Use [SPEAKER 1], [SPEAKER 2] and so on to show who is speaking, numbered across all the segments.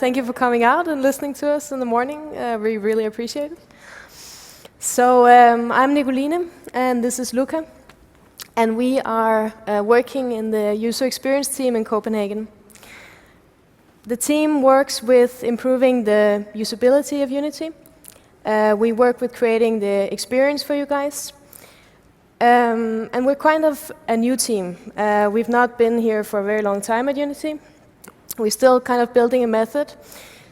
[SPEAKER 1] thank you for coming out and listening to us in the morning. We really appreciate it. So I'm Nicoline, and this is Luca. And we are working in the user experience team in Copenhagen. The team works with improving the usability of Unity. We work with creating the experience for you guys. And we're kind of a new team. We've not been here for a very long time at Unity. We're still kind of building a method.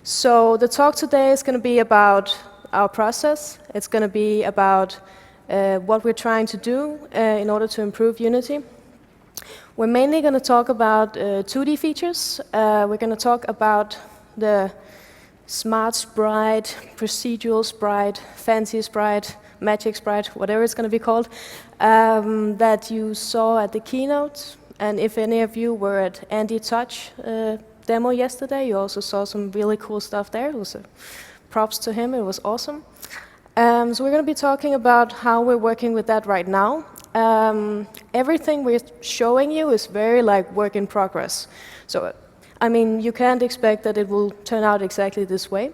[SPEAKER 1] So the talk today is going to be about our process. It's going to be about what we're trying to do in order to improve Unity. We're mainly going to talk about 2D features. We're going to talk about the smart sprite, procedural sprite, fancy sprite, magic sprite, whatever it's going to be called, that you saw at the keynote. And if any of you were at Andy Touch demo yesterday, you also saw some really cool stuff there. It was props to him, it was awesome. So we're going to be talking about how we're working with that right now. Everything we're showing you is very like work in progress. So, I mean, you can't expect that it will turn out exactly this way.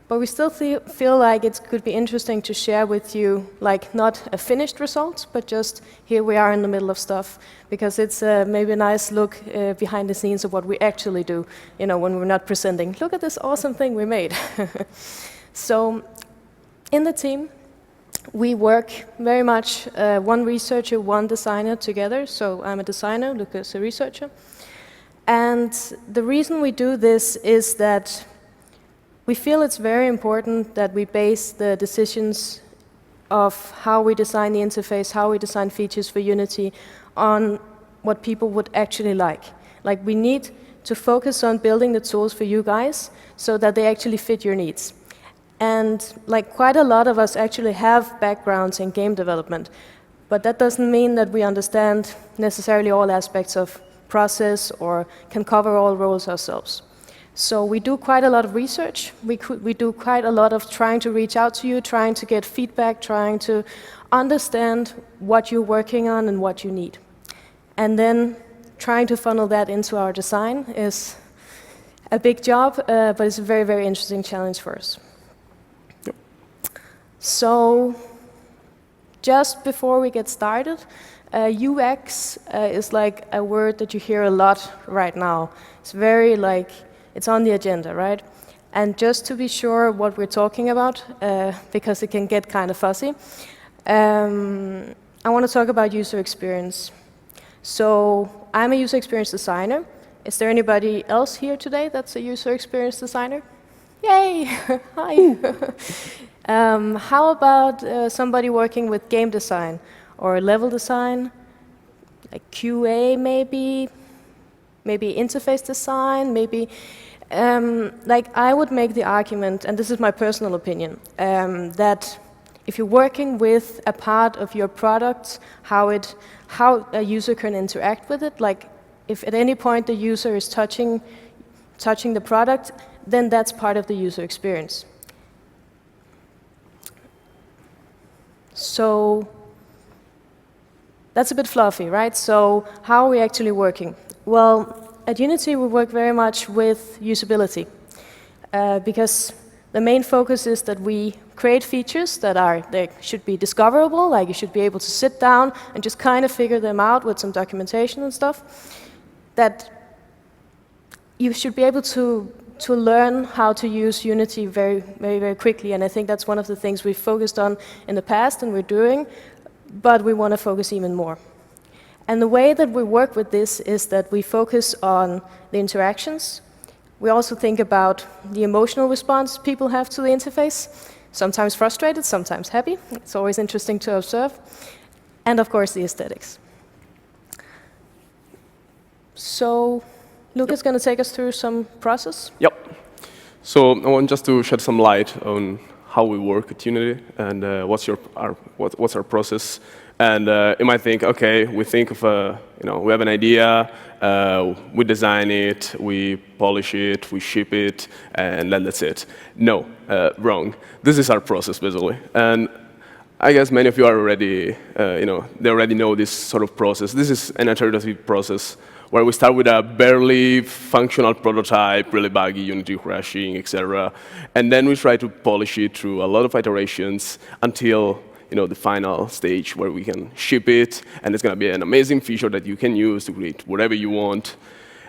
[SPEAKER 1] But we still feel like it could be interesting to share with you, like, not a finished result, but just here we are in the middle of stuff, because it's maybe a nice look behind the scenes of what we actually do, you know, when we're not presenting. Look at this awesome thing we made. So, in the team, we work very much one researcher, one designer together. So I'm a designer, Luca's a researcher. And the reason we do this is that we feel it's very important that we base the decisions of how we design the interface, how we design features for Unity on what people would actually like. Like, we need to focus on building the tools for you guys so that they actually fit your needs. And like, quite a lot of us actually have backgrounds in game development, but that doesn't mean that we understand necessarily all aspects of process or can cover all roles ourselves. So we do quite a lot of research. We do quite a lot of trying to reach out to you, trying to get feedback, trying to understand what you're working on and what you need. And then trying to funnel that into our design is a big job, but it's a very, very interesting challenge for us. Yep. So just before we get started, UX is like a word that you hear a lot right now. It's very like, it's on the agenda, right? And just to be sure what we're talking about, because it can get kind of fuzzy, I want to talk about user experience. So I'm a user experience designer. Is there anybody else here today that's a user experience designer? Yay! Hi! How about somebody working with game design or level design, like QA maybe interface design, maybe. Like, I would make the argument, and this is my personal opinion, that if you're working with a part of your product, how a user can interact with it, like if at any point the user is touching the product, then that's part of the user experience. So that's a bit fluffy, right? So how are we actually working? Well, at Unity, we work very much with usability, because the main focus is that we create features that should be discoverable, like you should be able to sit down and just kind of figure them out with some documentation and stuff, that you should be able to learn how to use Unity very, very, very quickly, and I think that's one of the things we've focused on in the past and we're doing, but we want to focus even more. And the way that we work with this is that we focus on the interactions. We also think about the emotional response people have to the interface, sometimes frustrated, sometimes happy. It's always interesting to observe. And of course, the aesthetics. So Luca's going to take us through some process.
[SPEAKER 2] Yep. So I want just to shed some light on how we work at Unity and what's our process. And you might think, okay, we think of we have an idea, we design it, we polish it, we ship it, and then that's it. No, wrong. This is our process, basically. And I guess many of you are already, they already know this sort of process. This is an iterative process where we start with a barely functional prototype, really buggy, Unity crashing, etc. And then we try to polish it through a lot of iterations until the final stage where we can ship it, and it's going to be an amazing feature that you can use to create whatever you want.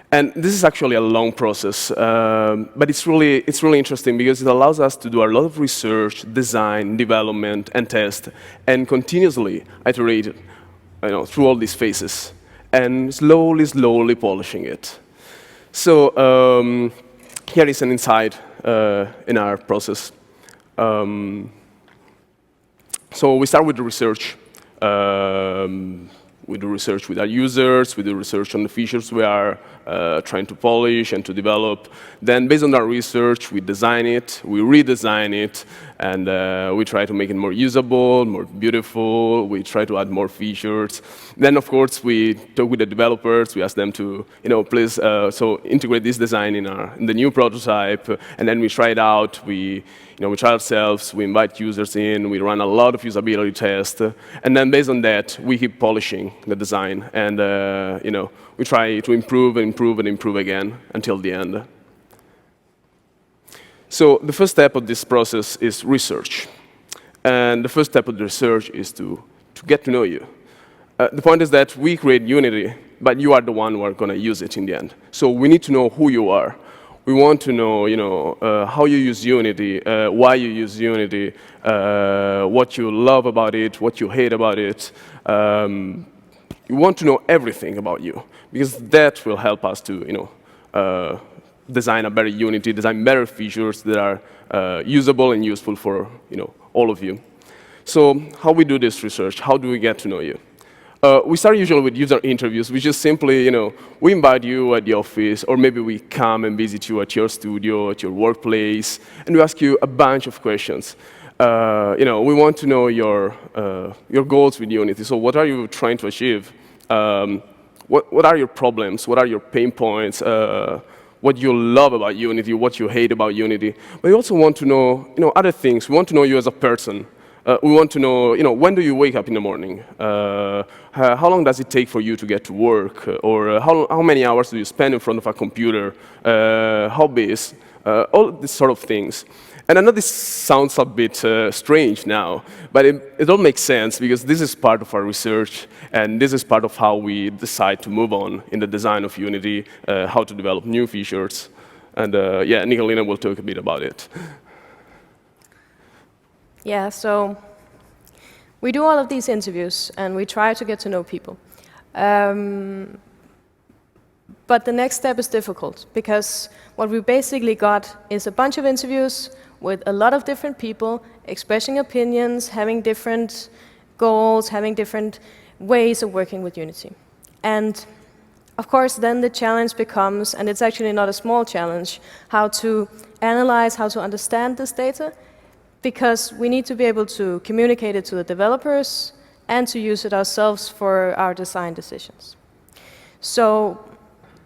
[SPEAKER 2] And this is actually a long process, but it's really interesting because it allows us to do a lot of research, design, development, and test, and continuously iterate through all these phases, and slowly polishing it. So here is an insight in our process. So we start with the research. We do research with our users, we do research on the features we are trying to polish and to develop. Then based on our research, we design it, we redesign it, and we try to make it more usable, more beautiful, we try to add more features. Then of course we talk with the developers, we ask them to, please so integrate this design in the new prototype, and then we try it out, we try ourselves, we invite users in, we run a lot of usability tests, and then based on that, we keep polishing the design, and we try to improve and improve and improve again until the end. So the first step of this process is research, and the first step of the research is to get to know you. The point is that we create Unity, but you are the one who are going to use it in the end. So we need to know who you are. We want to know, how you use Unity, why you use Unity, what you love about it, what you hate about it. We want to know everything about you, because that will help us to, design a better Unity, design better features that are usable and useful for, all of you. So how we do this research? How do we get to know you? We start usually with user interviews, which is simply, we invite you at the office, or maybe we come and visit you at your studio, at your workplace, and we ask you a bunch of questions. We want to know your goals with Unity. So what are you trying to achieve? What are your problems? What are your pain points? What you love about Unity, what you hate about Unity. But we also want to know, other things. We want to know you as a person. We want to know, when do you wake up in the morning? How long does it take for you to get to work? Or how many hours do you spend in front of a computer? Hobbies? All these sort of things. And I know this sounds a bit strange now, but it all makes sense because this is part of our research, and this is part of how we decide to move on in the design of Unity, how to develop new features. And yeah, Nicolina will talk a bit about it.
[SPEAKER 1] Yeah, so we do all of these interviews, and we try to get to know people. But the next step is difficult, because what we basically got is a bunch of interviews with a lot of different people, expressing opinions, having different goals, having different ways of working with Unity. And of course, then the challenge becomes, and it's actually not a small challenge, how to analyze, how to understand this data, because we need to be able to communicate it to the developers and to use it ourselves for our design decisions. So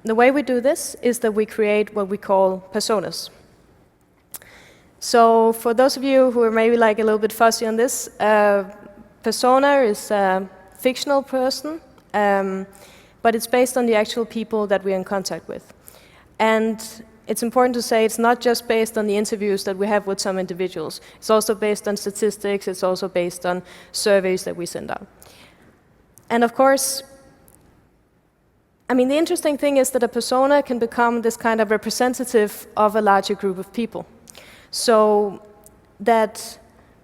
[SPEAKER 1] the way we do this is that we create what we call personas. So for those of you who are maybe like a little bit fuzzy on this, persona is a fictional person, but it's based on the actual people that we're in contact with. And it's important to say it's not just based on the interviews that we have with some individuals. It's also based on statistics. It's also based on surveys that we send out. And of course, I mean, the interesting thing is that a persona can become this kind of representative of a larger group of people. So that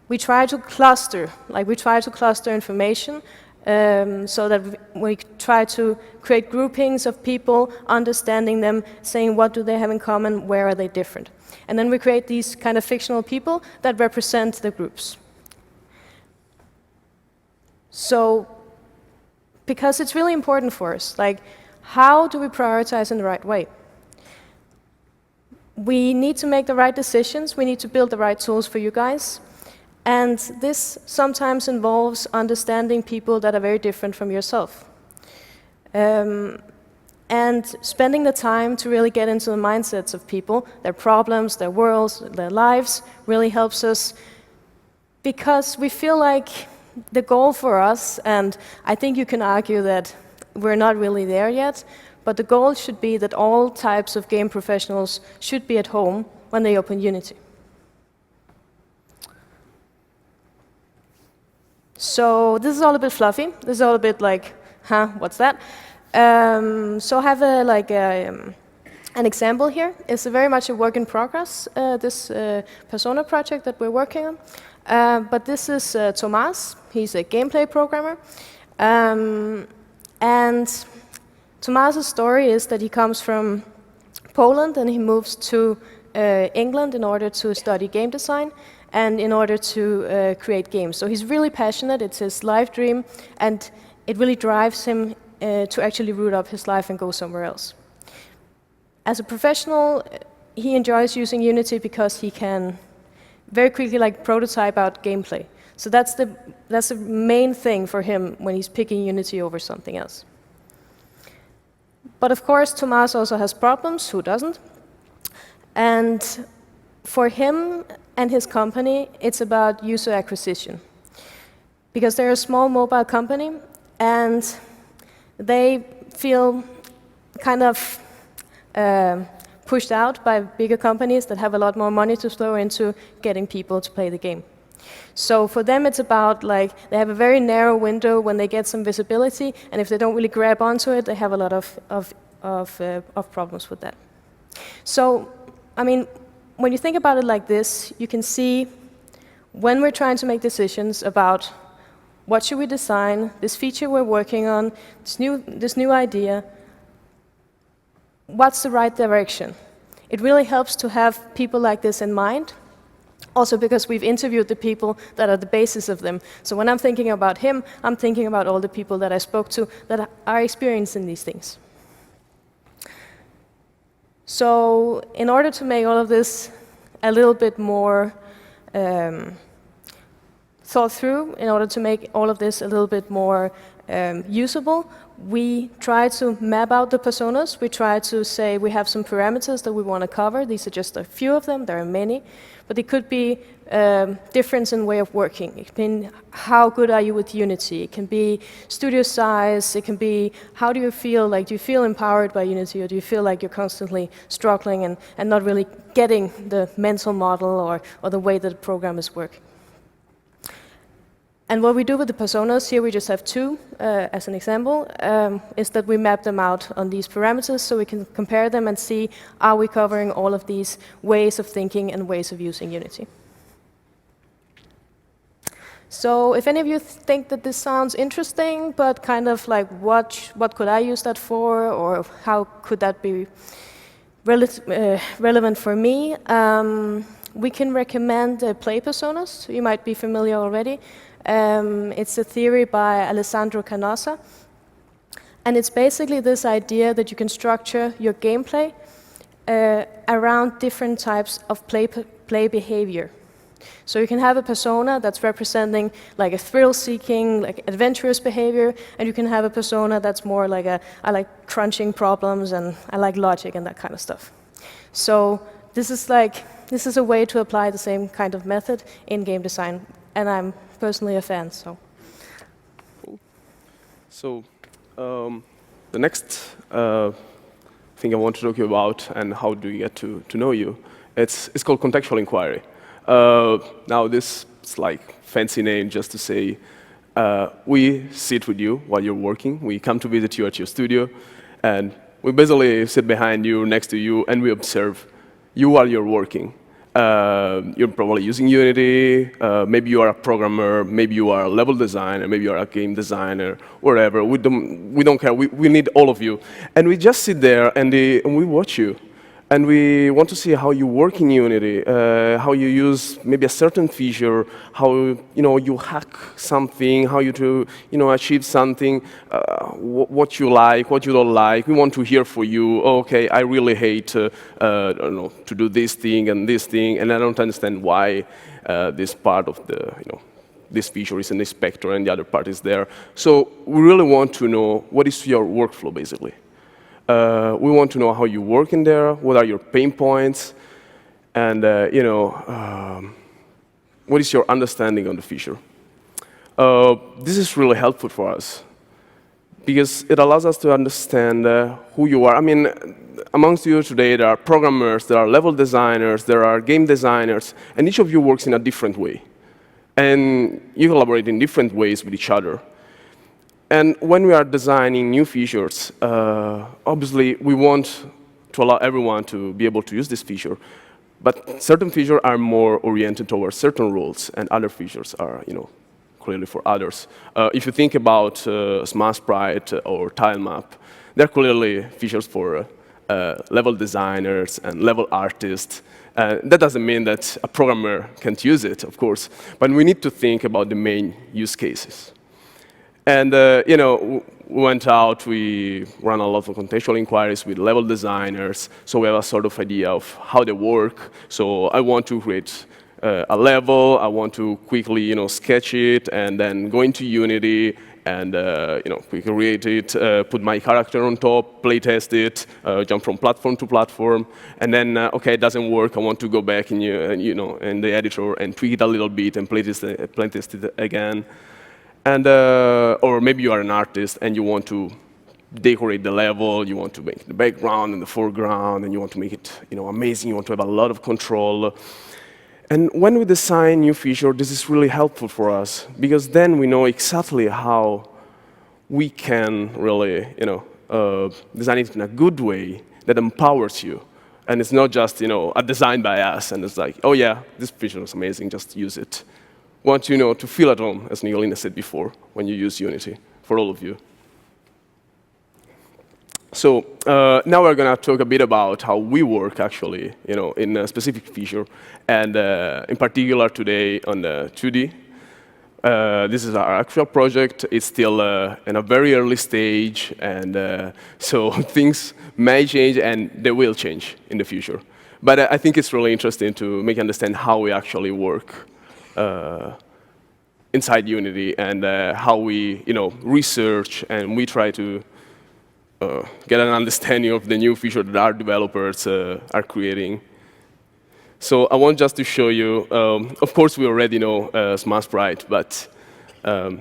[SPEAKER 1] we try to cluster, information so that we try to create groupings of people, understanding them, saying what do they have in common, where are they different. And then we create these kind of fictional people that represent the groups. So, because it's really important for us, like, how do we prioritize in the right way? We need to make the right decisions, we need to build the right tools for you guys, and this sometimes involves understanding people that are very different from yourself. And spending the time to really get into the mindsets of people, their problems, their worlds, their lives, really helps us because we feel like the goal for us, and I think you can argue that we're not really there yet, but the goal should be that all types of game professionals should be at home when they open Unity. So this is all a bit fluffy. This is all a bit like, huh, what's that? So I have an example here. It's very much a work in progress, this persona project that we're working on. But this is Tomas. He's a gameplay programmer. And Tomas' story is that he comes from Poland and he moves to England in order to study game design and in order to create games. So he's really passionate. It's his life dream, and it really drives him to actually root up his life and go somewhere else. As a professional, he enjoys using Unity because he can very quickly prototype out gameplay. So that's the main thing for him when he's picking Unity over something else. But of course, Tomas also has problems. Who doesn't? And for him and his company, it's about user acquisition. Because they're a small mobile company, and they feel kind of pushed out by bigger companies that have a lot more money to throw into getting people to play the game. So for them, it's about they have a very narrow window when they get some visibility, and if they don't really grab onto it, they have a lot of problems with that. So, I mean, when you think about it like this, you can see when we're trying to make decisions about what should we design, this feature we're working on, this new idea, what's the right direction? It really helps to have people like this in mind, also because we've interviewed the people that are the basis of them. So when I'm thinking about him, I'm thinking about all the people that I spoke to that are experiencing these things. So in order to make all of this a little bit more thought through, in order to make all of this a little bit more usable, we try to map out the personas. We try to say we have some parameters that we want to cover. These are just a few of them. There are many. But it could be difference in way of working. It can be how good are you with Unity. It can be studio size. It can be how do you feel? Do you feel empowered by Unity, or do you feel like you're constantly struggling and not really getting the mental model or the way that the program is working? And what we do with the personas, here we just have two as an example, is that we map them out on these parameters so we can compare them and see, are we covering all of these ways of thinking and ways of using Unity. So if any of you think that this sounds interesting, but kind of what could I use that for, or how could that be relevant for me, we can recommend play personas. You might be familiar already. It's a theory by Alessandro Canosa, and it's basically this idea that you can structure your gameplay around different types of play behavior. So you can have a persona that's representing a thrill-seeking, adventurous behavior, and you can have a persona that's more I like crunching problems and I like logic and that kind of stuff. So this is a way to apply the same kind of method in game design, and I'm personally a fan.
[SPEAKER 2] So the next thing I want to talk to you about, and how do you get to know you, it's called Contextual Inquiry. Now this is fancy name just to say we sit with you while you're working. We come to visit you at your studio, and we basically sit behind you, next to you, and we observe you while you're working. You're probably using Unity, maybe you are a programmer, maybe you are a level designer, maybe you are a game designer, whatever. We don't care, we need all of you. And we just sit there and we watch you. And we want to see how you work in Unity, how you use maybe a certain feature, how you hack something, how you achieve something, what you like, what you don't like. We want to hear from you. Oh, okay, I really hate to do this thing, and I don't understand why this part of this feature is in this spectrum and the other part is there. So we really want to know what is your workflow, basically. We want to know how you work in there, what are your pain points, and what is your understanding of the feature? This is really helpful for us because it allows us to understand who you are. I mean, amongst you today, there are programmers, there are level designers, there are game designers, and each of you works in a different way. And you collaborate in different ways with each other. And when we are designing new features, obviously we want to allow everyone to be able to use this feature. But certain features are more oriented towards certain rules, and other features are, clearly for others. If you think about Smart Sprite or Tile Map, they're clearly features for level designers and level artists. That doesn't mean that a programmer can't use it, of course, but we need to think about the main use cases. And we went out, we ran a lot of contextual inquiries with level designers, so we have a sort of idea of how they work. So I want to create a level, I want to quickly sketch it, and then go into Unity, and quickly create it, put my character on top, play test it, jump from platform to platform, and then okay, it doesn't work. I want to go back in the editor and tweak it a little bit and play test it again. And or maybe you are an artist and you want to decorate the level, you want to make the background and the foreground, and you want to make it amazing. You want to have a lot of control. And when we design new feature, this is really helpful for us, because then we know exactly how we can really design it in a good way that empowers you. And it's not just a design by us, and it's like, oh yeah, this feature is amazing, just use it. We want you to feel at home, as Nicolina said before, when you use Unity, for all of you. So now we're going to talk a bit about how we work, actually, in a specific feature, and in particular today on the 2D. This is our actual project. It's still in a very early stage, and so things may change, and they will change in the future. But I think it's really interesting to make you understand how we actually work inside Unity, and how we research, and we try to get an understanding of the new feature that our developers are creating. So I want just to show you, of course we already know Smart Sprite, but I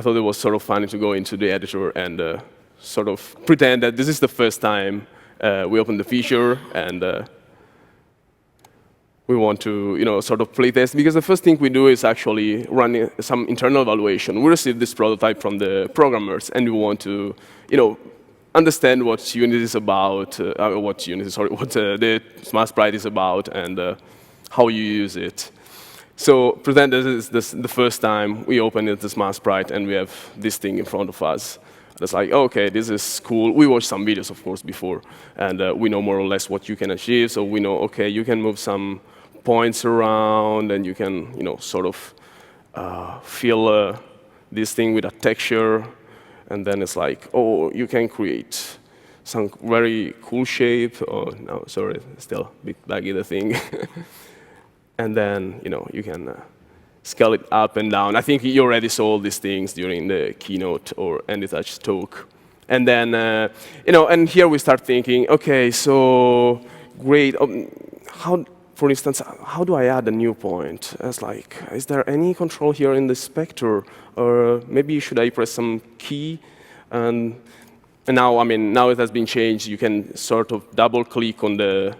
[SPEAKER 2] thought it was sort of funny to go into the editor and sort of pretend that this is the first time we open the feature, and we want to sort of play test, because the first thing we do is actually run some internal evaluation. We receive this prototype from the programmers, and we want to understand what Unity is about, what the Smart Sprite is about, and how you use it. So pretend this is the first time we open the Smart Sprite, and we have this thing in front of us. It's like, okay, this is cool. We watched some videos, of course, before, and we know more or less what you can achieve. So we know, okay, you can move some points around, and you can, sort of fill this thing with a texture. And then it's like, oh, you can create some very cool shape. Oh, no, sorry, still a bit baggy, the thing. And then, you can scale it up and down. I think you already saw all these things during the keynote or AnyTouch talk. And then, and here we start thinking, okay, so great. For instance, how do I add a new point? It's like, is there any control here in the spectre? Or maybe should I press some key? And now, now it has been changed. You can sort of double-click on the,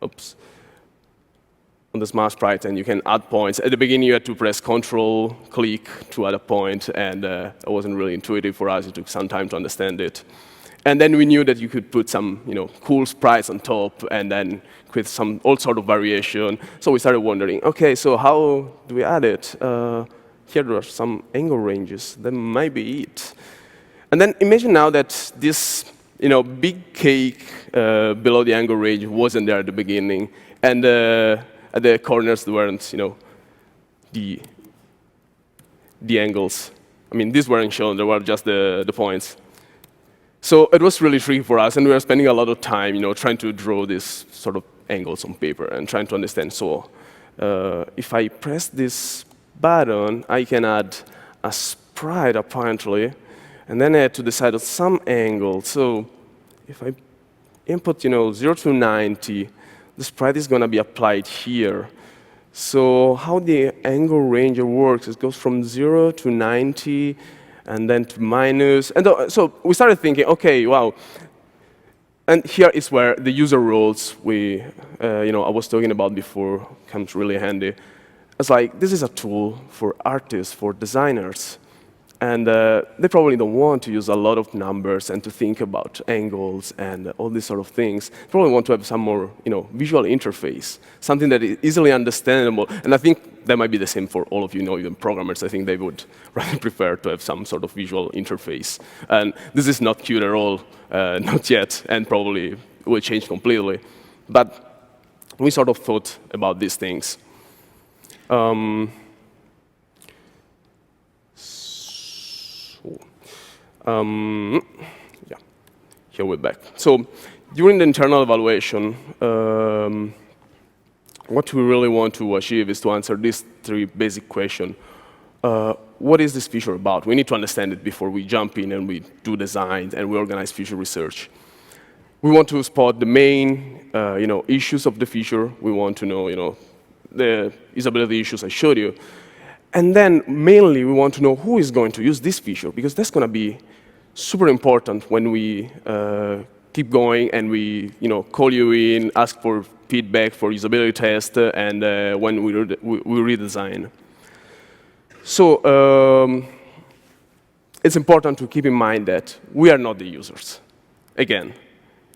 [SPEAKER 2] on the Smart Sprite, and you can add points. At the beginning, you had to press Control-click to add a point, and it wasn't really intuitive for us. It took some time to understand it. And then we knew that you could put some, cool sprites on top, and then create all sort of variation. So we started wondering, okay, so how do we add it? Here there are some angle ranges. That might be it. And then imagine now that this, big cake below the angle range wasn't there at the beginning, and at the corners there weren't, the angles. These weren't shown. There were just the points. So it was really tricky for us, and we were spending a lot of time, trying to draw these sort of angles on paper and trying to understand. So if I press this button, I can add a sprite, apparently, and then I had to decide on some angle. So if I input, 0 to 90, the sprite is going to be applied here. So how the angle ranger works, it goes from 0 to 90, and then to minus. And so we started thinking, okay, wow. And here is where the user roles I was talking about before comes really handy. It's like, this is a tool for artists, for designers. And they probably don't want to use a lot of numbers and to think about angles and all these sort of things. They probably want to have some more visual interface, something that is easily understandable. And I think that might be the same for all of you, even programmers. I think they would rather prefer to have some sort of visual interface. And this is not cute at all, not yet, and probably will change completely. But we sort of thought about these things. Yeah, here we're back. So during the internal evaluation, what we really want to achieve is to answer these three basic questions. What is this feature about? We need to understand it before we jump in and we do design and we organize feature research. We want to spot the main issues of the feature. We want to know the usability issues I showed you. And then mainly we want to know who is going to use this feature, because that's going to be super important when we keep going and we call you in, ask for feedback for usability test, and when we redesign. So it's important to keep in mind that we are not the users. Again,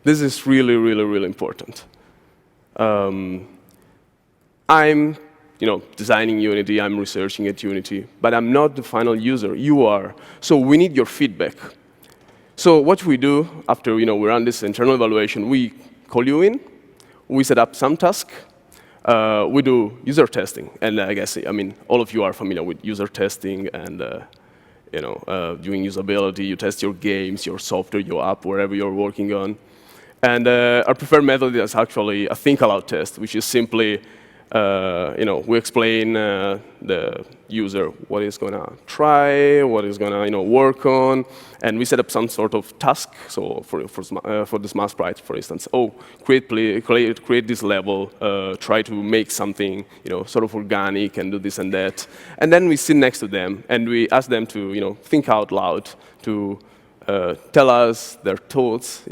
[SPEAKER 2] this is really, really, really important. I'm designing Unity, I'm researching at Unity, but I'm not the final user. You are. So we need your feedback. So what we do after we run this internal evaluation, we call you in, we set up some task, we do user testing, and I guess all of you are familiar with user testing and doing usability. You test your games, your software, your app, wherever you're working on. And our preferred method is actually a think aloud test, which is simply we explain the user what is going to try, what is going to work on, and we set up some sort of task. So for the Smart Sprite, for instance, create this level, try to make something sort of organic and do this and that, and then we sit next to them and we ask them to think out loud, to tell us their thoughts,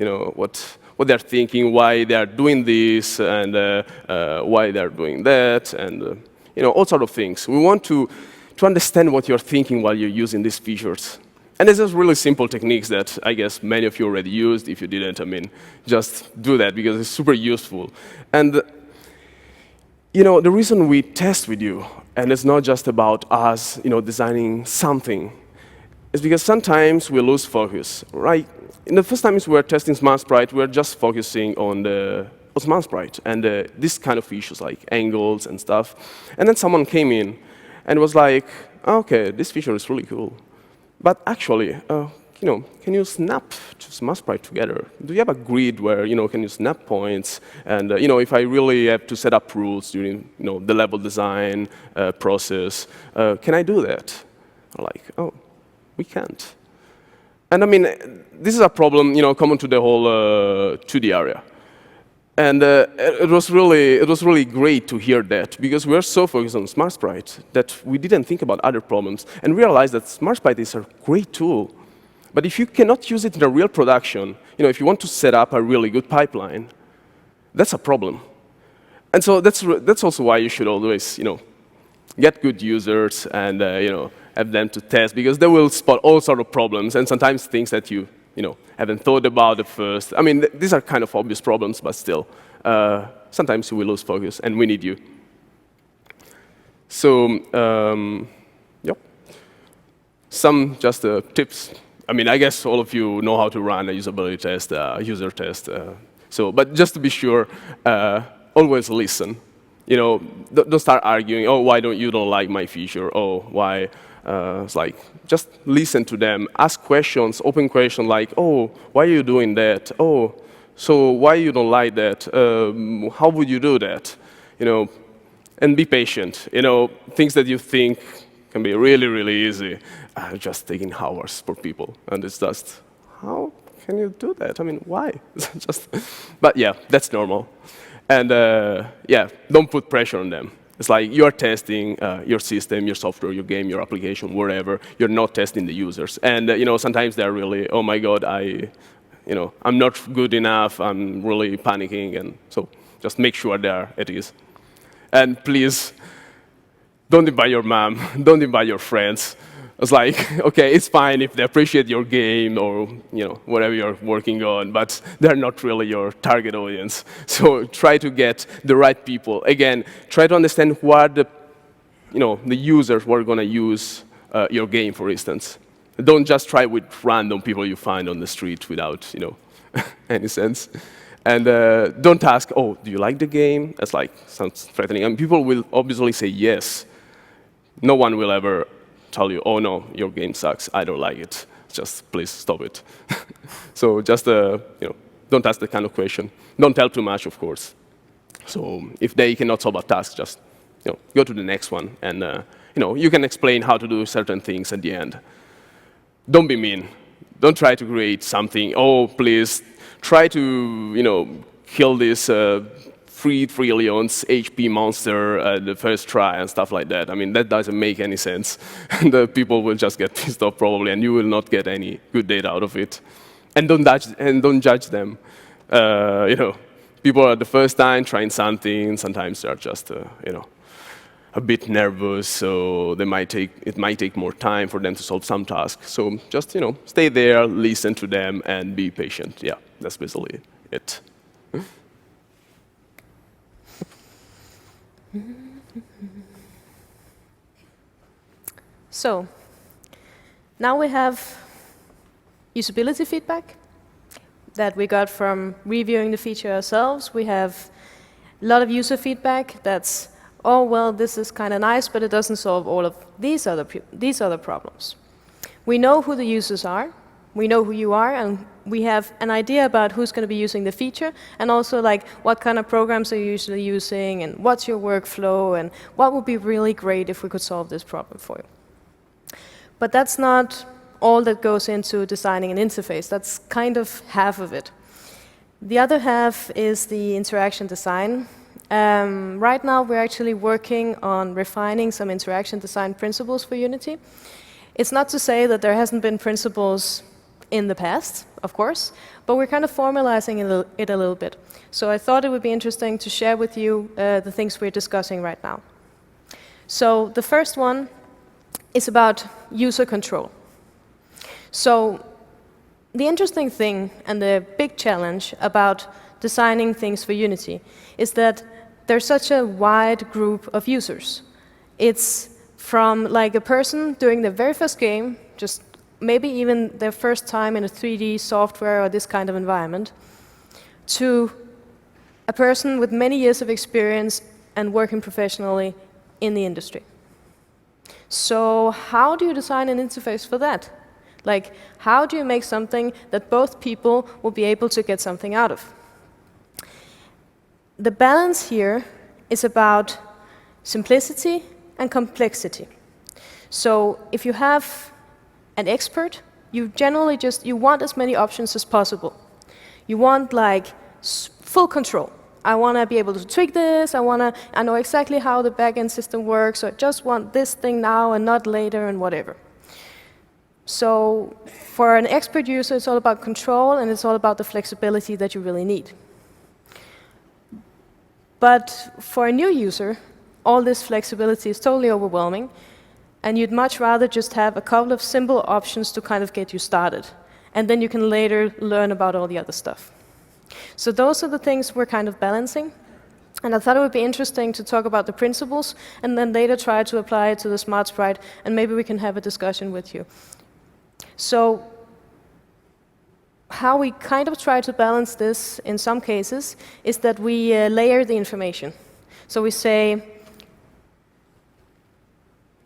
[SPEAKER 2] what they're thinking, why they are doing this, and why they're doing that, and all sort of things. We want to understand what you're thinking while you're using these features. And this is really simple techniques that I guess many of you already used. If you didn't, just do that because it's super useful. And the reason we test with you, and it's not just about us, designing something, is because sometimes we lose focus, right? In the first times we were testing Smart Sprite, we were just focusing on the Smart Sprite and this kind of issues like angles and stuff. And then someone came in and was like, okay, this feature is really cool. But actually, can you snap to Smart Sprite together? Do you have a grid where can you snap points? And if I really have to set up rules during the level design process, can I do that? I'm like, oh, we can't. And this is a problem, common to the whole 2D area. And it was really great to hear that, because we are so focused on Smart Sprite that we didn't think about other problems and realized that Smart Sprite is a great tool. But if you cannot use it in a real production, if you want to set up a really good pipeline, that's a problem. And so that's also why you should always, get good users and have them to test, because they will spot all sort of problems and sometimes things that you haven't thought about at first. These are kind of obvious problems, but still, sometimes you will lose focus, and we need you. So, yep. Some just tips. I guess all of you know how to run a usability test, user test. But just to be sure, always listen. Don't start arguing. Oh, why you don't like my feature? Oh, why? It's like, just listen to them. Ask questions, open questions like, oh, why are you doing that? Oh, so why you don't like that? How would you do that? And be patient. Things that you think can be really, really easy are just taking hours for people. And it's just, how can you do that? Why? But yeah, that's normal. And yeah, don't put pressure on them. It's like you're testing your system, your software, your game, your application, whatever. You're not testing the users. And sometimes they're really, oh my God, I'm not good enough. I'm really panicking. And so just make sure there it is. And please, don't invite your mom. Don't invite your friends. It's like, okay, it's fine if they appreciate your game or whatever you're working on, but they're not really your target audience. So try to get the right people. Again, try to understand what the users who are going to use your game, for instance. Don't just try with random people you find on the street without any sense. And don't ask, oh, do you like the game? That's like sounds threatening. And people will obviously say yes. No one will ever tell you, oh no, your game sucks, I don't like it. Just please stop it. So just don't ask that kind of question. Don't tell too much, of course. So if they cannot solve a task, just go to the next one, and you can explain how to do certain things at the end. Don't be mean. Don't try to create something. Oh, please try to kill this 3 trillion HP monster at the first try and stuff like that. I mean, that doesn't make any sense. And the people will just get pissed off probably, and you will not get any good data out of it. And don't judge them. People are the first time trying something. Sometimes they're just a bit nervous, so it might take more time for them to solve some task. So just stay there, listen to them, and be patient. Yeah, that's basically it.
[SPEAKER 1] So now we have usability feedback that we got from reviewing the feature ourselves. We have a lot of user feedback that's, oh, well, this is kind of nice, but it doesn't solve all of these other problems. We know who the users are. We know who you are, and we have an idea about who's going to be using the feature, and also like what kind of programs are you usually using, and what's your workflow, and what would be really great if we could solve this problem for you. But that's not all that goes into designing an interface. That's kind of half of it. The other half is the interaction design. Right now, we're actually working on refining some interaction design principles for Unity. It's not to say that there hasn't been principles in the past, of course, but we're kind of formalizing it a little bit. So I thought it would be interesting to share with you the things we're discussing right now. So the first one is about user control. So the interesting thing and the big challenge about designing things for Unity is that there's such a wide group of users. It's from like a person doing their very first game, just maybe even their first time in a 3D software or this kind of environment, to a person with many years of experience and working professionally in the industry. So how do you design an interface for that? Like, how do you make something that both people will be able to get something out of? The balance here is about simplicity and complexity. So if you have an expert, you generally you want as many options as possible. You want like full control. I want to be able to tweak this. I know exactly how the backend system works. So I just want this thing now and not later and whatever. So for an expert user, it's all about control, and it's all about the flexibility that you really need. But for a new user, all this flexibility is totally overwhelming, and you'd much rather just have a couple of simple options to kind of get you started. And then you can later learn about all the other stuff. So those are the things we're kind of balancing. And I thought it would be interesting to talk about the principles, and then later try to apply it to the Smart Sprite, and maybe we can have a discussion with you. So how we kind of try to balance this in some cases is that we layer the information. So we say,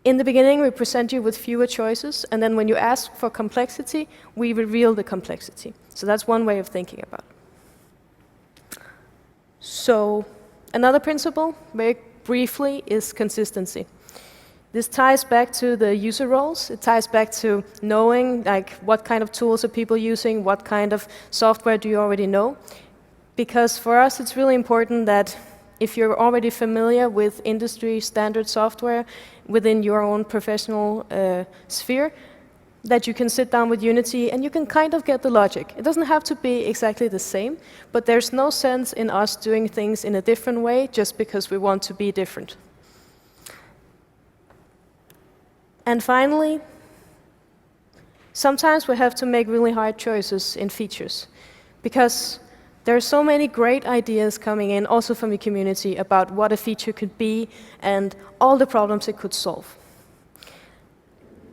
[SPEAKER 1] in the beginning, we present you with fewer choices, and then when you ask for complexity, we reveal the complexity. So that's one way of thinking about it. So another principle, very briefly, is consistency. This ties back to the user roles. It ties back to knowing like what kind of tools are people using, what kind of software do you already know. Because for us, it's really important that if you're already familiar with industry standard software within your own professional sphere, that you can sit down with Unity and you can kind of get the logic. It doesn't have to be exactly the same, but there's no sense in us doing things in a different way just because we want to be different. And finally, sometimes we have to make really hard choices in features, because there are so many great ideas coming in, also from the community, about what a feature could be and all the problems it could solve.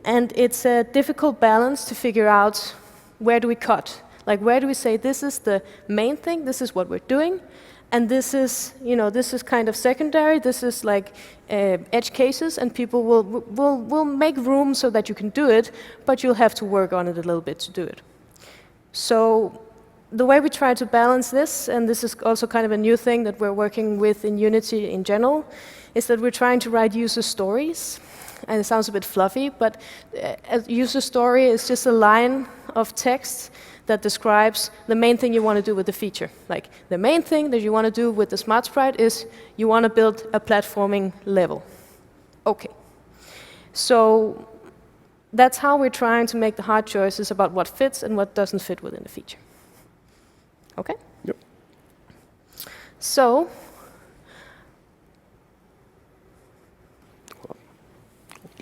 [SPEAKER 1] And it's a difficult balance to figure out, where do we cut? Like, where do we say this is the main thing, this is what we're doing, and this is, this is kind of secondary, this is like edge cases, and people will make room so that you can do it, but you'll have to work on it a little bit to do it. So the way we try to balance this, and this is also kind of a new thing that we're working with in Unity in general, is that we're trying to write user stories. And it sounds a bit fluffy, but a user story is just a line of text that describes the main thing you want to do with the feature. Like, the main thing that you want to do with the Smart Sprite is you want to build a platforming level. Okay. So that's how we're trying to make the hard choices about what fits and what doesn't fit within the feature. Okay?
[SPEAKER 2] Yep.
[SPEAKER 1] So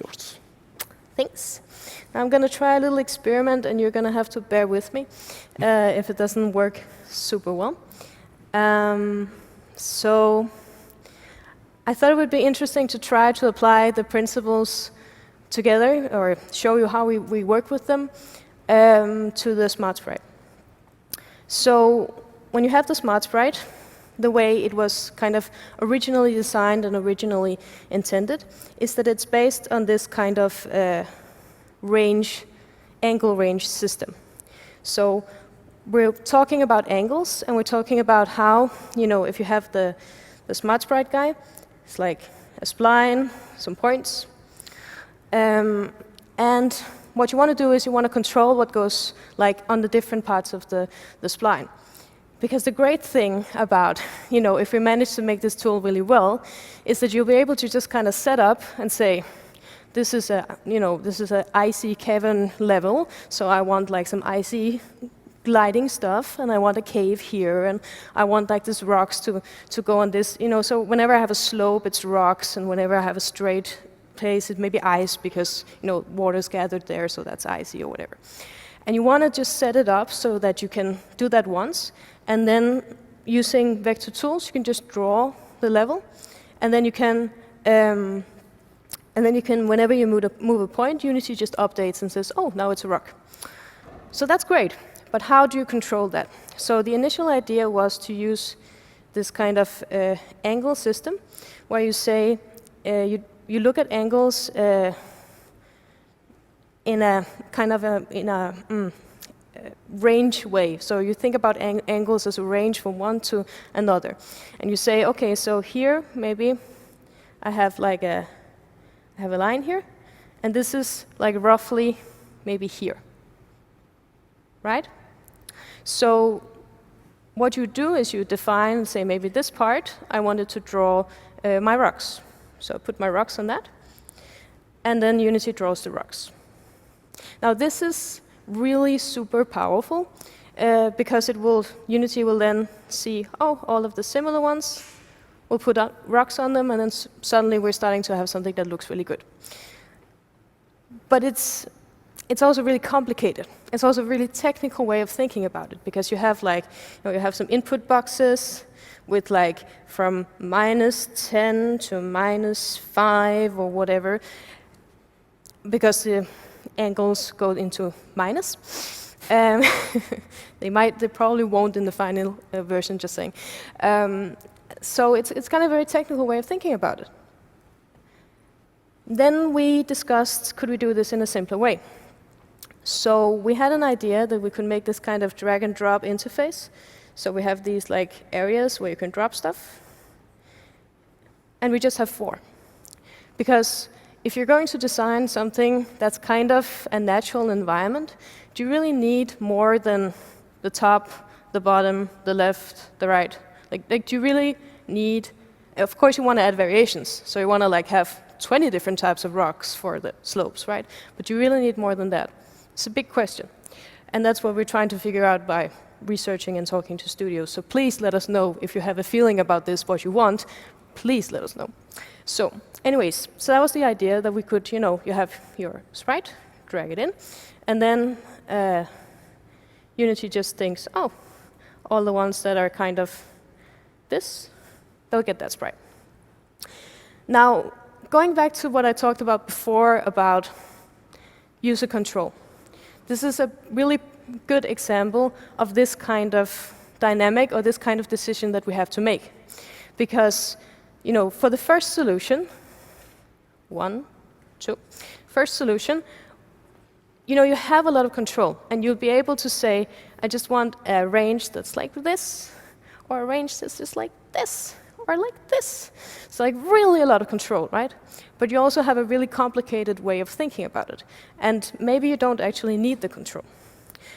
[SPEAKER 2] Yours.
[SPEAKER 1] thanks. Now I'm going to try a little experiment, and you're going to have to bear with me if it doesn't work super well. So I thought it would be interesting to try to apply the principles together, or show you how we work with them to the Smart Sprite. So when you have the Smart Sprite, the way it was kind of originally designed and originally intended is that it's based on this kind of angle range system. So we're talking about angles, and we're talking about how, if you have the Smart Sprite guy, it's like a spline, some points. And what you want to do is you want to control what goes like on the different parts of the spline. Because the great thing about, if we manage to make this tool really well, is that you'll be able to just kind of set up and say, this is a icy cavern level, so I want like some icy gliding stuff, and I want a cave here, and I want like these rocks to go on this, so whenever I have a slope, it's rocks, and whenever I have a straight place, it may be ice, because, water's gathered there, so that's icy or whatever. And you want to just set it up so that you can do that once, and then using vector tools, you can just draw the level, and then you can, whenever you move a point, Unity just updates and says, oh, now it's a rock. So that's great, but how do you control that? So the initial idea was to use this kind of angle system, where you say, you look at angles in a kind of range way. So you think about angles as a range from one to another. And you say, okay, so here maybe I have like a line here, and this is like roughly maybe here. Right? So what you do is you define, say maybe this part, I wanted to draw my rocks. So I put my rocks on that, and then Unity draws the rocks. Now this is really super powerful, because Unity will then see, oh, all of the similar ones, we'll put rocks on them, and then suddenly we're starting to have something that looks really good. But it's also really complicated. It's also a really technical way of thinking about it, because you have you have some input boxes with like from -10 to -5 or whatever, because the angles go into minus. They probably won't in the final version, just saying. So it's kind of a very technical way of thinking about it. Then we discussed, could we do this in a simpler way? So we had an idea that we could make this kind of drag and drop interface. So we have these like areas where you can drop stuff. And we just have 4. Because if you're going to design something that's kind of a natural environment, do you really need more than the top, the bottom, the left, the right? Like do you really need of course you want to add variations. So you want to like have 20 different types of rocks for the slopes, right? But you really need more than that. It's a big question. And that's what we're trying to figure out by researching and talking to studios. So please let us know if you have a feeling about this, what you want. Please let us know. So anyways, so that was the idea, that we could, you have your sprite, drag it in, and then Unity just thinks, oh, all the ones that are kind of this, they'll get that sprite. Now, going back to what I talked about before about user control. This is a really good example of this kind of dynamic or this kind of decision that we have to make. Because, for the first solution, first solution, you have a lot of control, and you'll be able to say, I just want a range that's like this, or a range that's just like this, or like this. So like really a lot of control, right? But you also have a really complicated way of thinking about it. And maybe you don't actually need the control.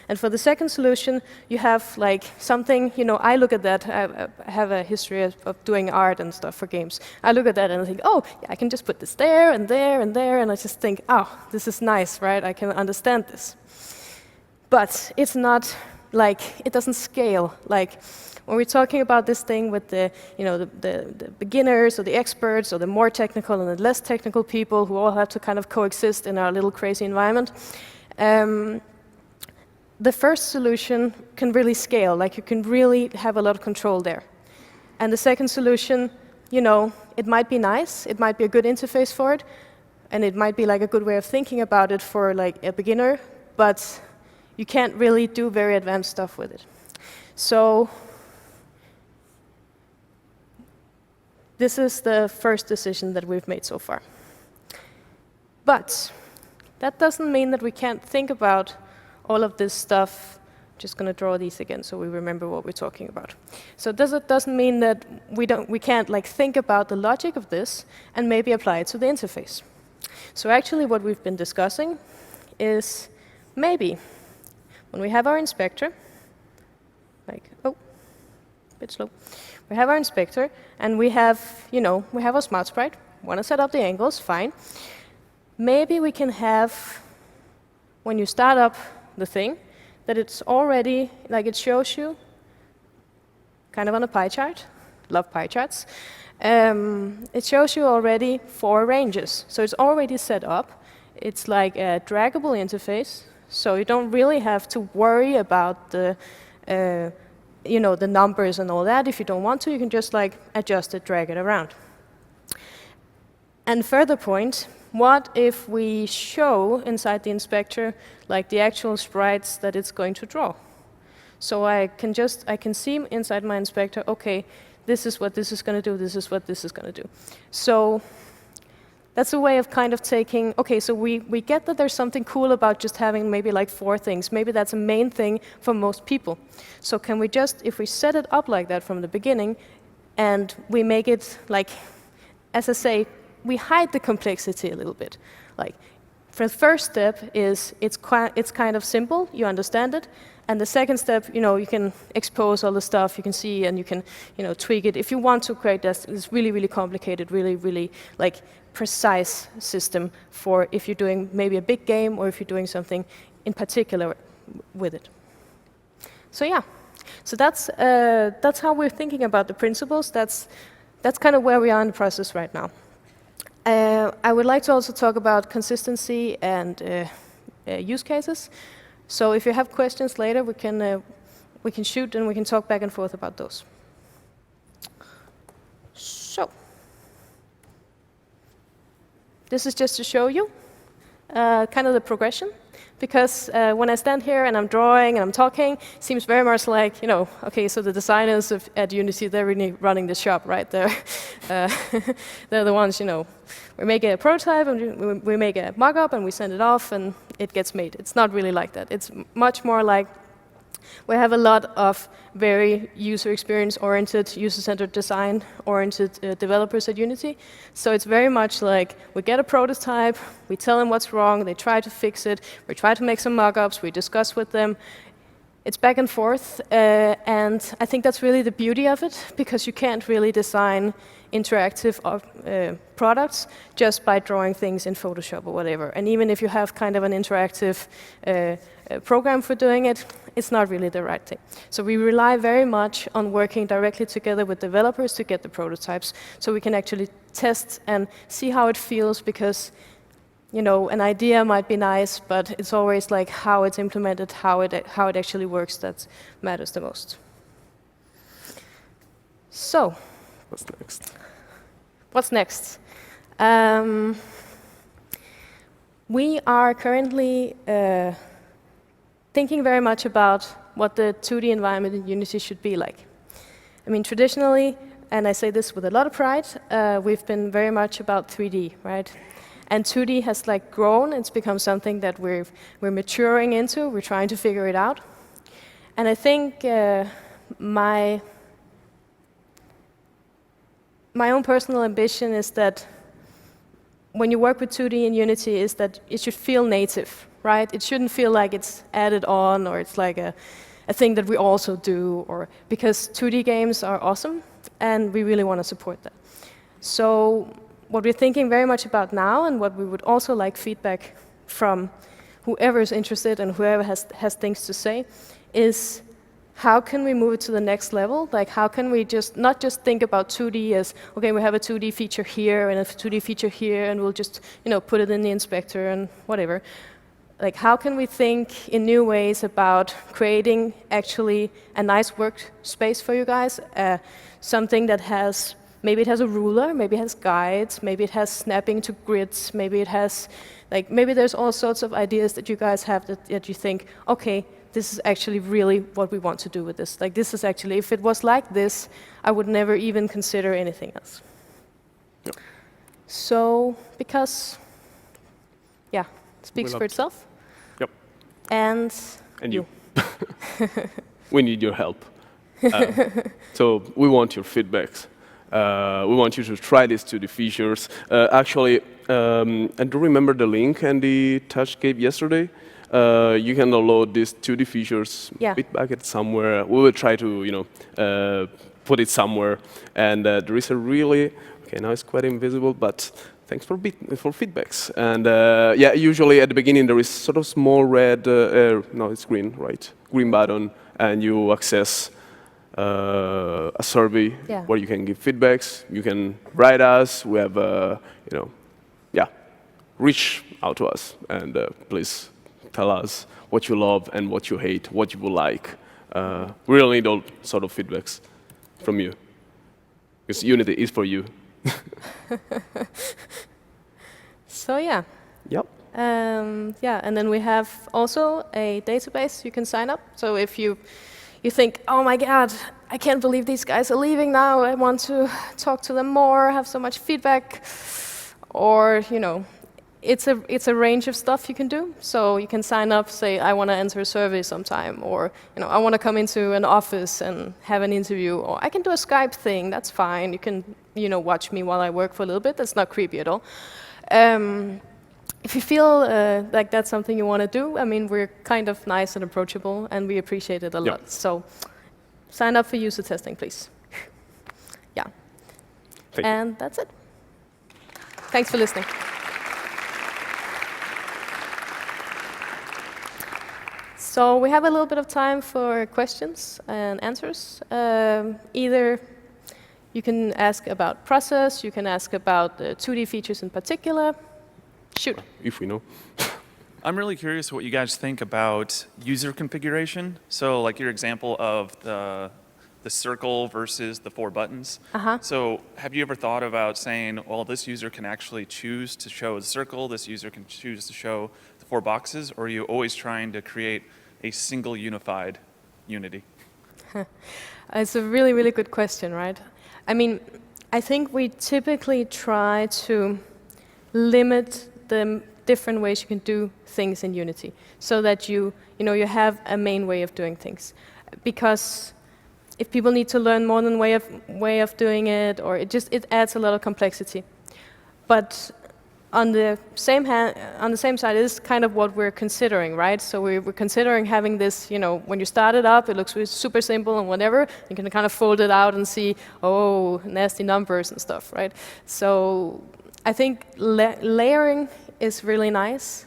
[SPEAKER 1] And for the second solution, you have like something, I look at that, I have a history of doing art and stuff for games. I look at that and I think, oh, yeah, I can just put this there and there and there, and I just think, oh, this is nice, right? I can understand this. But it's not like, it doesn't scale. Like, when we're talking about this thing with the beginners or the experts or the more technical and the less technical people who all have to kind of coexist in our little crazy environment, the first solution can really scale. Like, you can really have a lot of control there. And the second solution, it might be nice, it might be a good interface for it, and it might be like a good way of thinking about it for like a beginner, but you can't really do very advanced stuff with it. So this is the first decision that we've made so far. But that doesn't mean that we can't think about all of this stuff. I'm just going to draw these again so we remember what we're talking about. So it doesn't mean that we can't like think about the logic of this and maybe apply it to the interface. So actually what we've been discussing is maybe when we have our inspector, like, oh, a bit slow. We have our inspector, and we have our smart sprite. Want to set up the angles, fine. Maybe we can have, when you start up the thing, that it's already, like it shows you, kind of on a pie chart. Love pie charts. It shows you already 4 ranges. So it's already set up. It's like a draggable interface, so you don't really have to worry about the the numbers and all that. If you don't want to, you can just like adjust it, drag it around. And further point, what if we show inside the inspector like the actual sprites that it's going to draw? So I can see inside my inspector, okay, this is what this is going to do, this is what this is going to do. So that's a way of kind of taking, okay, so we get that there's something cool about just having maybe like 4 things. Maybe that's a main thing for most people. So can we just, if we set it up like that from the beginning, and we make it like, as I say, we hide the complexity a little bit. Like, for the first step is it's kind of simple, you understand it. And the second step, you can expose all the stuff you can see, and you can, tweak it. If you want to create this really, really complicated, really, really like precise system for if you're doing maybe a big game or if you're doing something in particular with it. So yeah, so that's how we're thinking about the principles. That's kind of where we are in the process right now. I would like to also talk about consistency and use cases. So if you have questions later, we can shoot and we can talk back and forth about those. So this is just to show you kind of the progression. Because when I stand here and I'm drawing and I'm talking, it seems very much like, okay, so the designers at Unity, they're really running the shop, right? They're the ones, we make a prototype and we make a mock-up and we send it off and it gets made. It's not really like that. It's much more like we have a lot of very user experience-oriented, user-centered design-oriented developers at Unity. So it's very much like we get a prototype, we tell them what's wrong, they try to fix it, we try to make some mock-ups, we discuss with them. It's back and forth, and I think that's really the beauty of it, because you can't really design interactive products just by drawing things in Photoshop or whatever. And even if you have kind of an interactive program for doing it, it's not really the right thing. So we rely very much on working directly together with developers to get the prototypes, so we can actually test and see how it feels, because an idea might be nice, but it's always like how it's implemented, how it actually works, that matters the most. So,
[SPEAKER 2] What's next?
[SPEAKER 1] What's next? We are currently thinking very much about what the 2D environment in Unity should be like. I mean, traditionally, and I say this with a lot of pride, we've been very much about 3D, right? And 2D has like grown. It's become something that we're maturing into. We're trying to figure it out. And I think my own personal ambition is that when you work with 2D in Unity, is that it should feel native, right? It shouldn't feel like it's added on, or it's like a thing that we also do, or because 2D games are awesome, and we really want to support that. So what we're thinking very much about now, and what we would also like feedback from whoever is interested and whoever has things to say, is how can we move it to the next level? Like, how can we not just think about 2D as, okay, we have a 2D feature here and a 2D feature here, and we'll just, put it in the inspector and whatever. Like, how can we think in new ways about creating actually a nice workspace for you guys? Something that has, maybe it has a ruler, maybe it has guides, maybe it has snapping to grids, maybe it has, maybe there's all sorts of ideas that you guys have that you think, okay, this is actually really what we want to do with this. Like, this is actually, if it was like this, I would never even consider anything else.
[SPEAKER 2] Yep.
[SPEAKER 1] So, because, it speaks for itself.
[SPEAKER 2] Yep.
[SPEAKER 1] And you.
[SPEAKER 2] We need your help. So we want your feedbacks. We want you to try these 2D features. Actually, I do remember the link Andy Touch gave yesterday. You can download these 2D features, Bitbucket somewhere. We will try to, put it somewhere. And there is a really, okay, now it's quite invisible, but thanks for feedbacks. And usually at the beginning there is sort of small red, no, it's green, right? Green button, and you access a survey where you can give feedbacks. You can write us. We have, reach out to us, and please tell us what you love and what you hate, what you would like. We really need all sort of feedbacks from you, because Unity is for you.
[SPEAKER 1] So yeah.
[SPEAKER 2] Yep.
[SPEAKER 1] And then we have also a database you can sign up. So if you think, oh my God, I can't believe these guys are leaving now, I want to talk to them more, have so much feedback, or it's a range of stuff you can do. So you can sign up, say, I want to answer a survey sometime, or I want to come into an office and have an interview, or I can do a Skype thing. That's fine. You can watch me while I work for a little bit. That's not creepy at all. If you feel like that's something you want to do, I mean, we're kind of nice and approachable, and we appreciate it a lot. So sign up for user testing, please. Yeah. And that's it. Thanks for listening. So we have a little bit of time for questions and answers. Either you can ask about process, you can ask about the 2D features in particular. Shoot.
[SPEAKER 2] If we know.
[SPEAKER 3] I'm really curious what you guys think about user configuration. So like your example of the circle versus the 4 buttons. So have you ever thought about saying, well, this user can actually choose to show the circle, this user can choose to show the 4 boxes, or are you always trying to create a single unified Unity?
[SPEAKER 1] It's a really, really good question, right? I mean, I think we typically try to limit the different ways you can do things in Unity, so that you have a main way of doing things. Because if people need to learn more than way of doing it, or it adds a lot of complexity. But on the same side, it is kind of what we're considering, right? So we're considering having this, when you start it up, it looks super simple and whatever. You can kind of fold it out and see, oh, nasty numbers and stuff, right? So I think layering is really nice,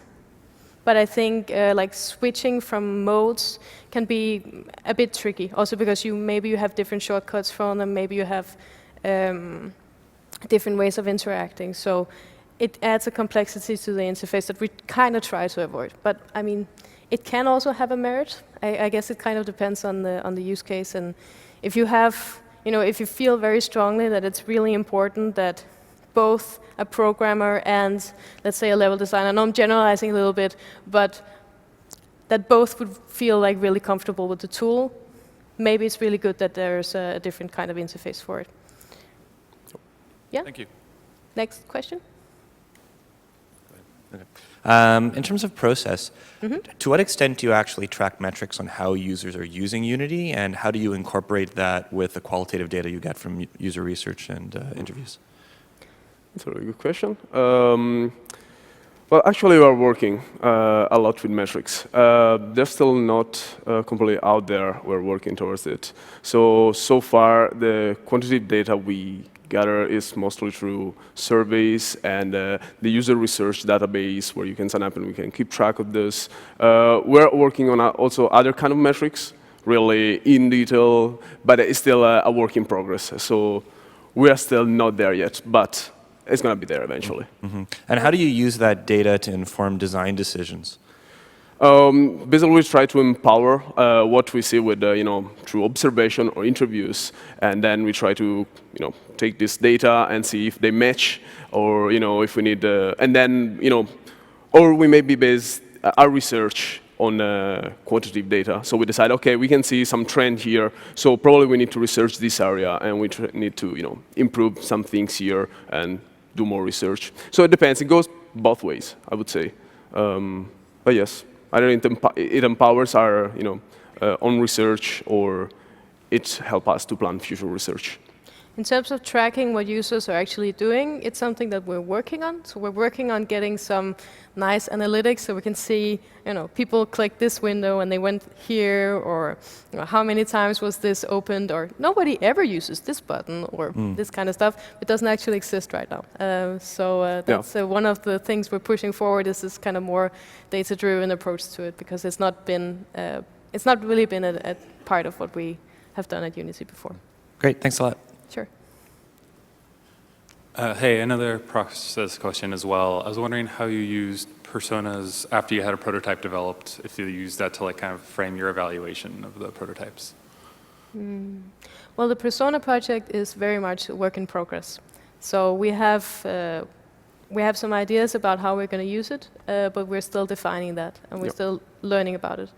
[SPEAKER 1] but I think like switching from modes can be a bit tricky. Also because maybe you have different shortcuts for them, maybe you have different ways of interacting. So it adds a complexity to the interface that we kind of try to avoid. But I mean, it can also have a merit. I guess it kind of depends on the use case. And if you have, if you feel very strongly that it's really important that both a programmer and, let's say, a level designer, I know I'm generalizing a little bit, but that both would feel like really comfortable with the tool, maybe it's really good that there's a different kind of interface for it. Yeah?
[SPEAKER 3] Thank you.
[SPEAKER 1] Next question?
[SPEAKER 4] In terms of process, to what extent do you actually track metrics on how users are using Unity, and how do you incorporate that with the qualitative data you get from user research and interviews?
[SPEAKER 2] That's a very good question. Well, actually, we are working a lot with metrics. They're still not completely out there. We're working towards it. So far, the quantitative data we gather is mostly through surveys and the user research database where you can sign up and we can keep track of this. We're working on also other kind of metrics, really in detail, but it's still a work in progress. So we are still not there yet, but it's going to be there eventually.
[SPEAKER 4] And how do you use that data to inform design decisions?
[SPEAKER 2] Basically, we try to empower what we see with, through observation or interviews, and then we try to, take this data and see if they match, or, if we need, and then, or we maybe base our research on quantitative data. So we decide, okay, we can see some trend here, so probably we need to research this area, and we need to, improve some things here and do more research. So it depends. It goes both ways, I would say. But yes. Either it empowers our own research, or it helps us to plan future research.
[SPEAKER 1] In terms of tracking what users are actually doing, it's something that we're working on. So we're working on getting some nice analytics so we can see, people click this window and they went here, or how many times was this opened, or nobody ever uses this button, or this kind of stuff. It doesn't actually exist right now. That's one of the things we're pushing forward, is this kind of more data-driven approach to it, because it's not really been a part of what we have done at Unity before.
[SPEAKER 4] Great, thanks a lot.
[SPEAKER 1] Sure.
[SPEAKER 5] Hey, another process question as well. I was wondering how you used personas after you had a prototype developed, if you used that to kind of frame your evaluation of the prototypes.
[SPEAKER 1] Well, the persona project is very much a work in progress. So we have some ideas about how we're going to use it, but we're still defining that, and we're still learning about it.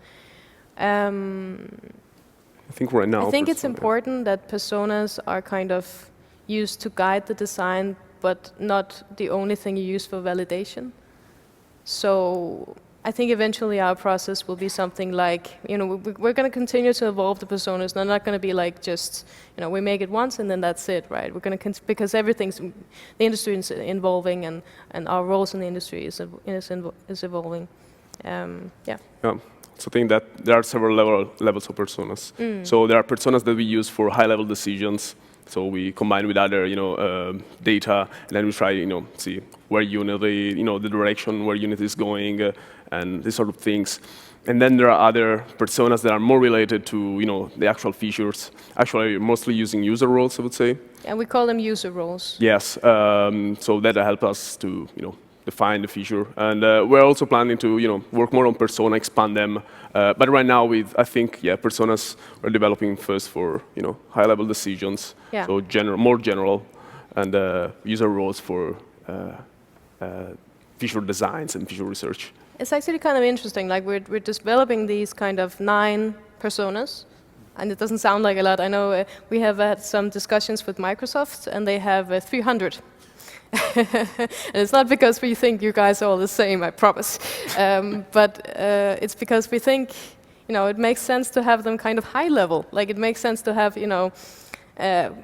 [SPEAKER 2] I think right now.
[SPEAKER 1] I think it's important that personas are kind of used to guide the design, but not the only thing you use for validation. So I think eventually our process will be something like, we're going to continue to evolve the personas. They're not going to be like just, we make it once and then that's it, right? We're going to because the industry is evolving, and our roles in the industry is evolving. Yeah.
[SPEAKER 2] So I think that there are several levels of personas. So there are personas that we use for high-level decisions. So we combine with other, data, and then we try, see where Unity, the direction where Unity is going, and these sort of things. And then there are other personas that are more related to, the actual features. Actually, mostly using user roles, I would say.
[SPEAKER 1] And we call them user roles.
[SPEAKER 2] Yes. So that help us to, define the feature, and we're also planning to work more on persona, expand them. But right now, I think personas we're developing first for high-level decisions, so more general, and user roles for feature designs and feature research.
[SPEAKER 1] It's actually kind of interesting. Like we're developing these kind of 9 personas, and it doesn't sound like a lot. I know we have had some discussions with Microsoft, and they have 300. And it's not because we think you guys are all the same, I promise. But it's because we think, it makes sense to have them kind of high level. Like it makes sense to have,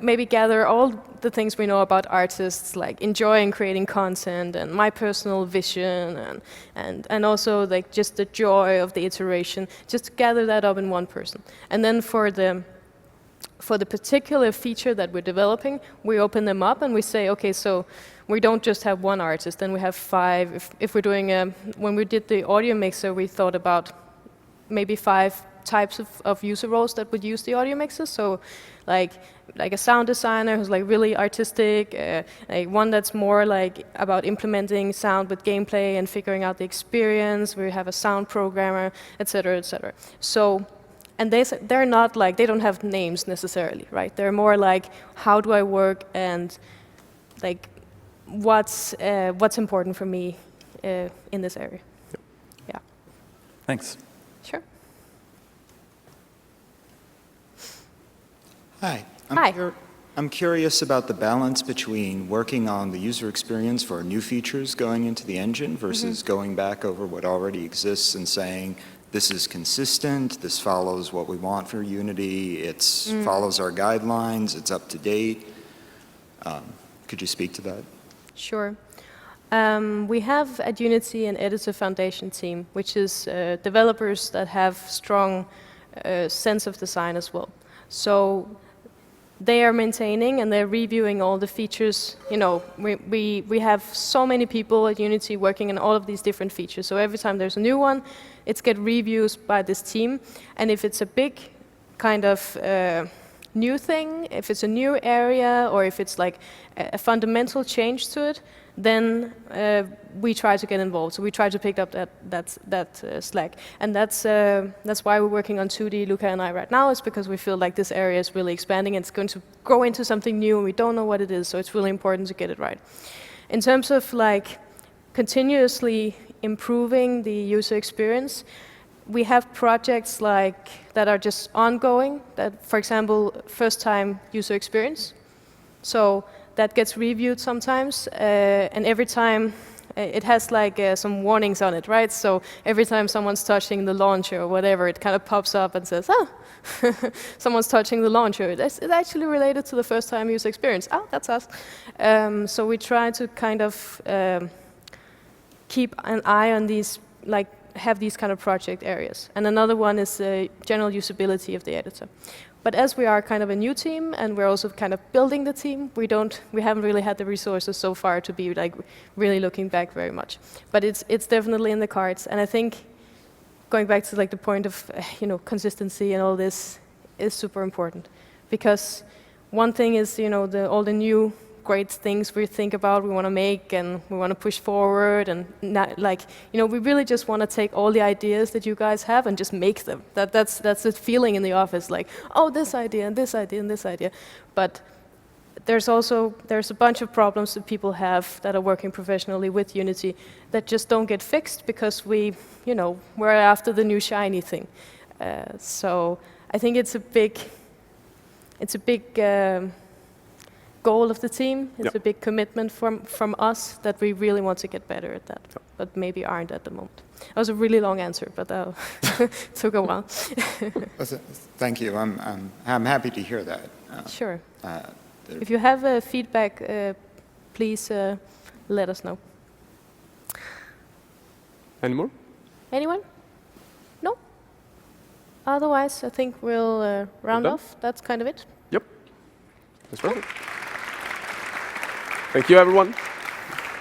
[SPEAKER 1] maybe gather all the things we know about artists, like enjoying creating content and my personal vision and also like just the joy of the iteration, just to gather that up in one person. And then for the particular feature that we're developing, we open them up and we say, okay, so we don't just have one artist, then we have 5. If we're doing when we did the audio mixer, we thought about maybe 5 types of user roles that would use the audio mixer. So like a sound designer who's like really artistic, like one that's more like about implementing sound with gameplay and figuring out the experience. We have a sound programmer, etc., etc. So, and they're not like, they don't have names necessarily, right? They're more like, how do I work and like what's important for me in this area. Yeah.
[SPEAKER 3] Thanks.
[SPEAKER 1] Sure.
[SPEAKER 6] Hi.
[SPEAKER 1] Hi.
[SPEAKER 6] I'm curious about the balance between working on the user experience for new features going into the engine versus going back over what already exists and saying, this is consistent, this follows what we want for Unity, it follows our guidelines, it's up to date. Could you speak to that?
[SPEAKER 1] Sure. We have at Unity an editor foundation team, which is developers that have strong sense of design as well. So they are maintaining and they're reviewing all the features. You know, we have so many people at Unity working on all of these different features. So every time there's a new one, it's get reviews by this team. And if it's a big kind of new thing, if it's a new area, or if it's like a fundamental change to it, then we try to get involved. So we try to pick up that slack, and that's why we're working on 2D, Luca and I, right now. Is because we feel like this area is really expanding and it's going to grow into something new, and we don't know what it is. So it's really important to get it right. In terms of like continuously improving the user experience, we have projects like that are just ongoing. That, for example, first-time user experience. So that gets reviewed sometimes, and every time it has like some warnings on it, right? So every time someone's touching the launcher or whatever, it kind of pops up and says, oh, someone's touching the launcher. It's actually related to the first-time user experience. Oh, that's us. So we try to kind of keep an eye on these, like have these kind of project areas. And another one is general usability of the editor. But as we are kind of a new team and we're also kind of building the team, we haven't really had the resources so far to be like really looking back very much. But it's definitely in the cards. And I think going back to like the point of consistency and all this is super important, because one thing is all the new great things we think about, we want to make, and we want to push forward, and we really just want to take all the ideas that you guys have and just make them. That's the feeling in the office, like, oh, this idea and this idea and this idea. But there's a bunch of problems that people have that are working professionally with Unity that just don't get fixed because we're after the new shiny thing. So I think it's a big goal of the team. It's a big commitment from us that we really want to get better at that, but maybe aren't at the moment. That was a really long answer, but took a while.
[SPEAKER 6] Thank you. I'm happy to hear that.
[SPEAKER 1] Sure. If you have feedback, please let us know.
[SPEAKER 2] Any more?
[SPEAKER 1] Anyone? No? Otherwise, I think we'll round off. That's kind of it.
[SPEAKER 2] Yep. That's perfect. Thank you, everyone.